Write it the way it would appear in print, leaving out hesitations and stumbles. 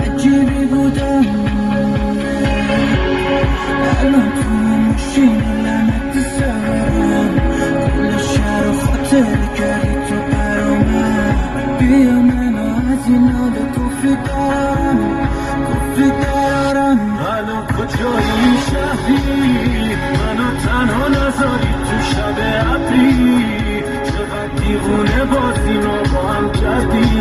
عجیبی بودم الان تو ماشین لعنت سرم کل شهر و خاطر کردی تو برامن بیا منو از این حال کفی دارم الان کجایی شهری منو تنها نذاری تو شب ابری چقدر دیوونه بازی رو با هم کردی